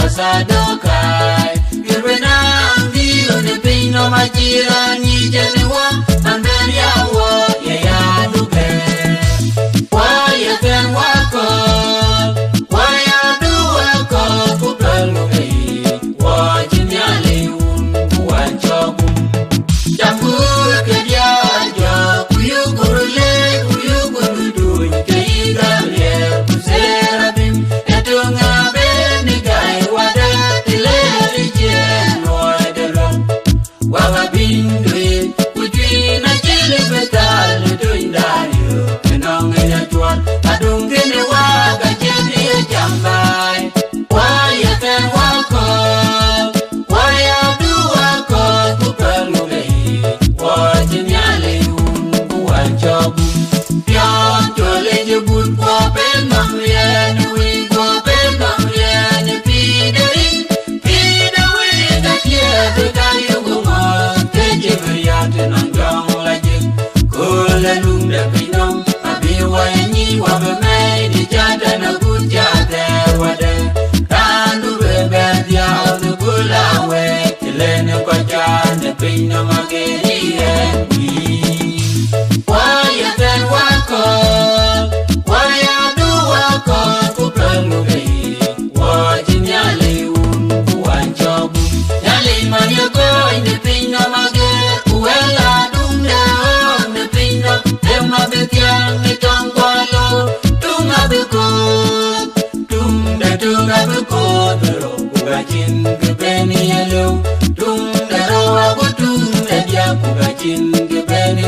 Sadokai Yurbenang di unepino majirani jenewa Andariawo ya duke Waya ten wako Waya du wako Kupelumei Wajinyali Wanchoku Jambur kediajo Kuyugurule Kuyugurudun Keigalie Kuserabim Edunga Wababindui, Ujina chili betal, Duindario, Kenongina chuan, Adungini waga chedi jambai. Waya ten wako, Waya du wako, Kupelumei, Wajinyali Wanchobu. Pion chole jebun kwa penam liani, Wigo penam liani, Pideri, Pideri, Gatia, Gayo. Nanjong lajik kula lunda pinong abiwa ni wabamay di jada na gujada wada randu bebe dia onu kula we kilene kwa jada pinong ageriye waya ten wako waya du wako kupelumei wajinyali wanchobu nyali manyago indi pinong ageriye Wela dumna ne pina Tema betiang ni tongkwalo Tunga beko Tunga beko Dero kugacin kepeni alo Tunga rawa ku tunga dia kugacin kepeni